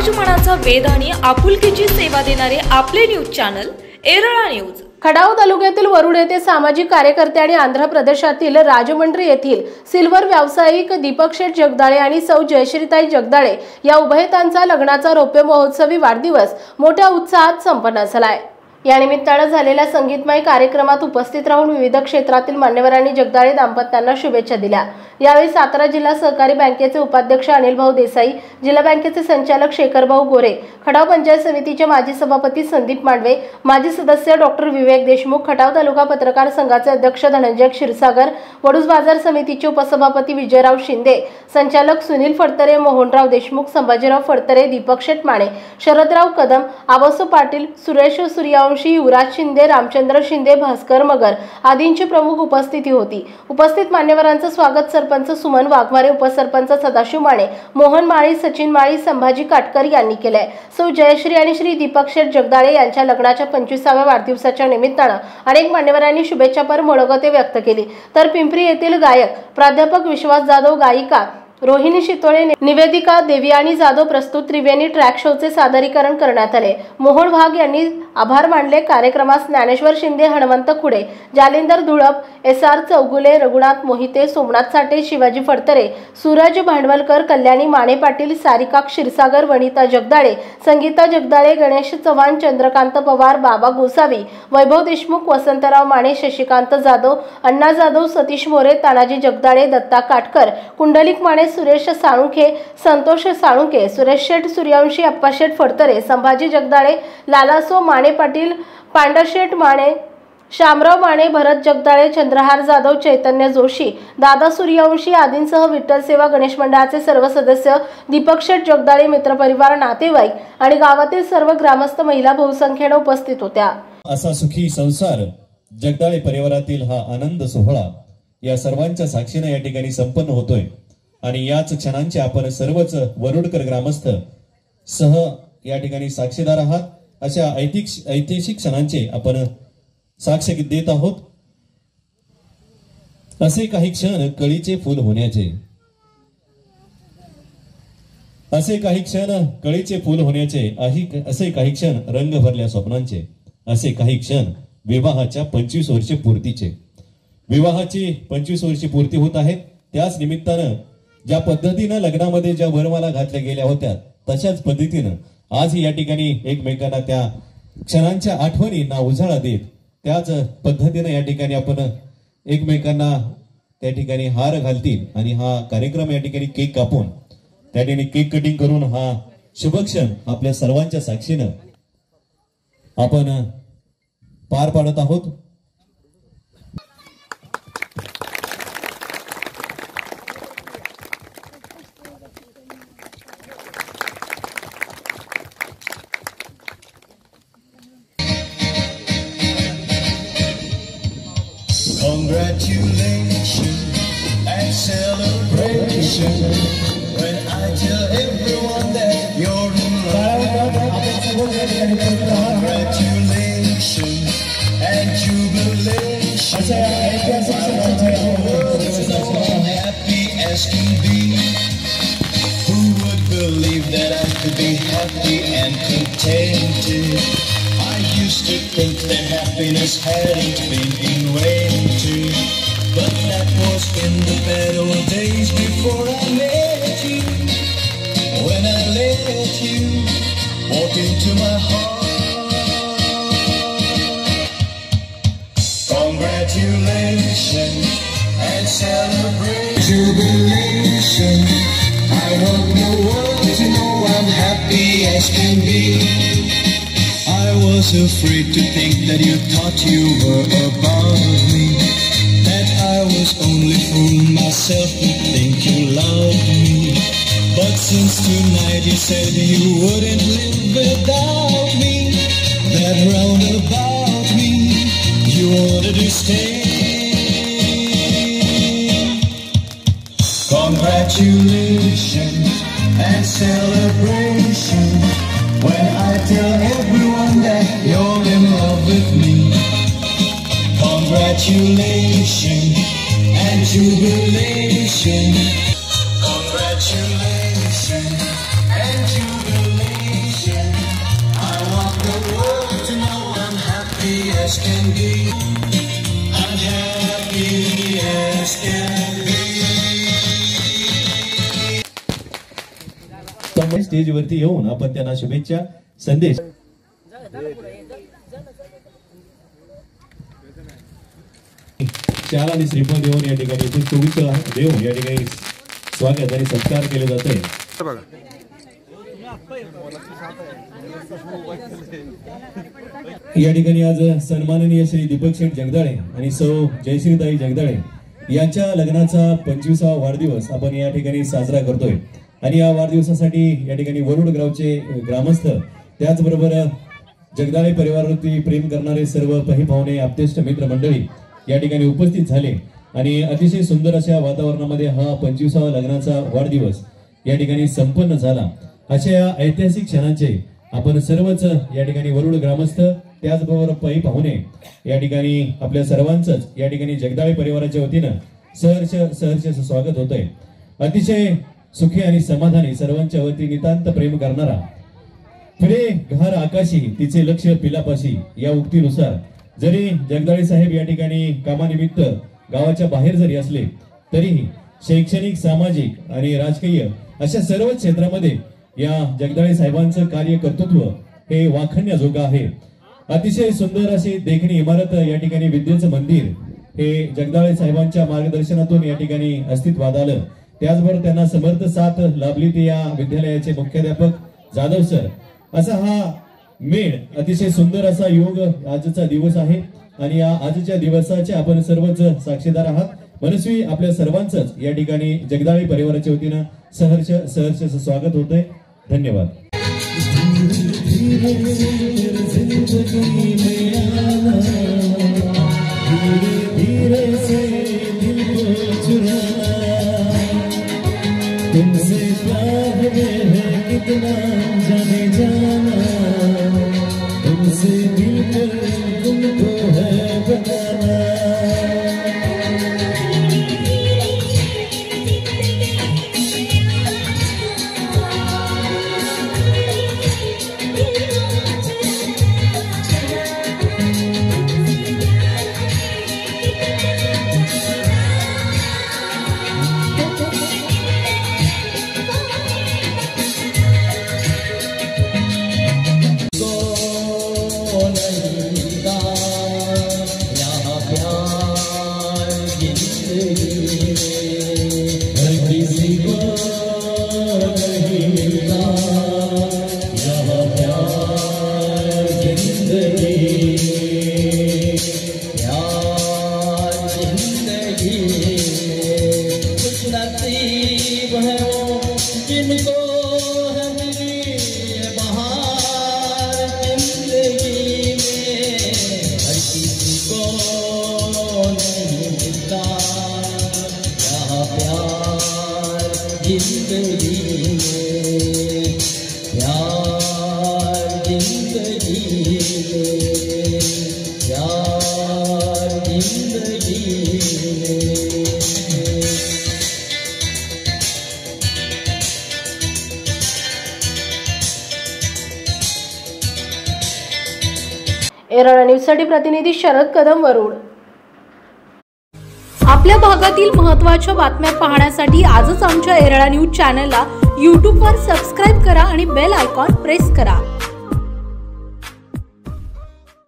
मराठमोळ्यांचा वेध आणि आपुलकीची सेवा देणारे आपले न्यूज चॅनल एरळा न्यूज। खडाव तालुक्यातील वरुड येथे सामाजिक कार्यकर्ते आणि आंध्र प्रदेशातील राजमंड्री येथील सिल्वर व्यावसायिक दीपक शेठ जगदाळे आणि सौ जयश्रीताई जगदाळे या उभयतांचा लग्नाचा रौप्य महोत्सवी वाढदिवस मोठ्या उत्साहात संपन्न झालाय। या निमित्ताने झालेल्या संगीतमय कार्यक्रमात उपस्थित राहून विविध क्षेत्रातील मान्यवरांनी जगदाळे दाम्पत्यांना शुभेच्छा दिल्या। यावेळी सातारा जिल्हा सहकारी बँकेचे उपाध्यक्ष अनिल भाऊ देसाई, जिल्हा बँकेचे संचालक शेखर भाऊ गोरे, खडाव पंचायत समितीचे माजी सभापती संदीप मांडवे, माजी सदस्य डॉक्टर विवेक देशमुख, खडाव तालुका पत्रकार संघाचे अध्यक्ष धनंजय क्षीरसागर, वडूज बाजार समितीचे उपसभापती विजयराव शिंदे, संचालक सुनील फडतरे, मोहनराव देशमुख, संभाजीराव फडतरे, दीपक शेठ माने, शरदराव कदम, आबासू पाटील, सुरेश सूर्यवंशी, युवराज शिंदे, रामचंद्र शिंदे, भास्कर मगर आदींची प्रमुख उपस्थिती होती। उपस्थित मान्यवरांचं स्वागत सरपंच सुमन वाघमारे, उपसरपंच सदाशिव माने, मोहन माळी, सचिन माळी, संभाजी काटकर यांनी केले। सौ जयश्री आणि श्री दीपक शेठ जगदाळे यांच्या लग्नाच्या 25व्या वाढदिवसाच्या निमित्ताने अनेक मान्यवरांनी शुभेच्छापर मनोगते व्यक्त केली। तर पिंपरी येथील गायक प्राध्यापक विश्वास जाधव, गायिका रोहिणी शितोळे, निवेदिका देवियानी जाधव प्रस्तुत त्रिवेणी ट्रॅक शोचे सादरीकरण करण्यात आले। मोहन वाघ यांनी आभार मानले। कार्यक्रमास ज्ञानेश्वर शिंदे, हनुमंत खुडे, जालिंदर धुळप, SR चौगुले, रघुनाथ मोहिते, सोमनाथ साठे, शिवाजी फडतरे, सूरज भांडवलकर, कल्याणी माने पाटील, सारिका क्षीरसागर, वनिता जगदाळे, संगीता जगदाळे, गणेश चव्हाण, चंद्रकांत पवार, बाबा गोसावी, वैभव देशमुख, वसंतराव माने, शशिकांत जाधव, अण्णा जाधव, सतीश मोरे, तानाजी जगदाळे, दत्ता काटकर, कुंडलिक माने, सुरेश साळुंखे, संतोष साळुंखे, सुरेश शेठ सूर्यवंशी, अप्पाशेठ फडतरे, संभाजी जगदाळे, लालासो माने पाटील, पांडशेठ माने, शामराव माने, भरत जगदाळे, चंद्रहार जाधव, चैतन्य जोशी, दादा सूर्यवंशी आदींसह विठ्ठल सेवा गणेश मंडळाचे सर्व सदस्य, दीपक शेठ जगदाळे मित्रपरिवार, नातेवाईक आणि गावातील सर्व ग्रामस्थ महिला बहुसंख्येने उपस्थित होत्या। असा सुखी संसार जगदाळे परिवारातील हा आनंद सोहळा या सर्वांच्या साक्षीने या ठिकाणी संपन्न होतोय आणि याच क्षणांचे आपण सर्वच वरुडकर ग्रामस्थ सह या ठिकाणी साक्षीदार आहात। अशा ऐतिहासिक क्षणांचे आपण साक्ष देत आहोत। असे काही क्षण कळीचे फूल होण्याचे, असे काही क्षण कळीचे फूल होण्याचे, असे काही क्षण रंग भरल्या स्वप्नांचे, असे काही क्षण विवाहाच्या 25 वर्ष पूर्तीचे। विवाहाची 25 वर्षी पूर्ती होत आहे। त्याच निमित्तानं ज्या पद्धतीने लग्नामध्ये ज्या वरमाला घातल्या गेल्या होत्या तशाच पद्धतीने आज या ठिकाणी एकमेकांना त्या क्षणांच्या आठवणींना उजाळा देत त्याच पद्धतीने या ठिकाणी आपण एकमेकांना त्या ठिकाणी हार घालतील आणि हा कार्यक्रम या ठिकाणी केक कापून त्या ठिकाणी केक कटिंग करून हा शुभक्षण आपल्या सर्वांच्या साक्षीने आपण पार पाडत आहोत। Congratulations and celebration when I tell everyone that you're in love. Congratulations and jubilation. I'm happy as can be. Who would believe that I could be happy and contented? I used to think that happiness hadn't been invented, but that was in the bad old days before I met you. When I let you walk into my heart. Congratulations and celebration. Jubilation. I want the world to know I'm happy as can be. I was afraid to think that you thought you were above me, that I was only fooling myself to think you loved me. But since tonight you said you wouldn't live without me, that round about me you wanted to stay. Congratulations and celebration when I tell everyone that you're in love with me. Congratulations and jubilation. Congratulations and jubilation. स्टेजवरती येऊन आपण त्यांना शुभेच्छा संदेश शाल आणि श्रीफळ देऊन या ठिकाणी पुष्पगुच्छ देऊन या ठिकाणी स्वागत आणि सत्कार केले जाते। या ठिकाणी आज सन्माननीय श्री दीपक शेठ जगदाळे आणि सौ जयश्रीताई जगदाळे यांच्या लग्नाचा 25वा वाढदिवस आपण या ठिकाणी साजरा करतोय आणि या वाढदिवसासाठी या ठिकाणी वरुड गावचे ग्रामस्थ त्याचबरोबर जगदाळे परिवारावरती प्रेम करणारे सर्व पाहुणे आप्तेष्ट मित्र मंडळी या ठिकाणी उपस्थित झाले आणि अतिशय सुंदर अशा वातावरणामध्ये हा 25वा लग्नाचा वाढदिवस या ठिकाणी संपन्न झाला। अशा या ऐतिहासिक क्षणांचे आपण सर्वच या ठिकाणी वरुड ग्रामस्थ त्याचबरोबर पाहुणे या ठिकाणी आपल्या सर्वांचंच या ठिकाणी जगदाळे परिवाराच्या वतीनं सहर्ष स्वागत होतंय। अतिशय सुखी आणि समाधानी सर्वांच्या वती नितांत प्रेम करणारा फिरे घार आकाशी तिचे लक्ष पिलापाशी या उक्तीनुसार जरी जगदाळे साहेब या ठिकाणी कामानिमित्त गावाच्या बाहेर जरी असले तरीही शैक्षणिक सामाजिक आणि राजकीय अशा सर्व क्षेत्रामध्ये या जगदाळे साहेबांचं कार्य कर्तृत्व हे वाखाणण्याजोगं आहे। अतिशय सुंदर अशी देखणी इमारत या ठिकाणी विद्येचं मंदिर हे जगदाळे साहेबांच्या मार्गदर्शनातून या ठिकाणी अस्तित्वात आलं। त्याचबरोबर त्यांना समर्थ साथ लाभली ते या विद्यालयाचे मुख्याध्यापक जाधव सर। असा हा मेळ अतिशय सुंदर असा योग आजचा दिवस आहे आणि या आजच्या दिवसाचे आपण सर्वच साक्षीदार आहात। मनस्वी आपल्या सर्वांचंच या ठिकाणी जगदाळे परिवाराच्या वतीनं सहर्ष स्वागत होतंय। धन्यवाद। तुमसे प्यार है कितना जाने जाना, तुमसे मिलकर तुमको है बताना। एरळा न्यूजसाठी प्रतिनिधी शरद कदम वरुड। आपल्या भागातील महत्त्वाच्या बातम्या पाहण्यासाठी आजच आमच्या एरळा न्यूज चॅनलला YouTube वर सबस्क्राइब करा आणि बेल आयकॉन प्रेस करा।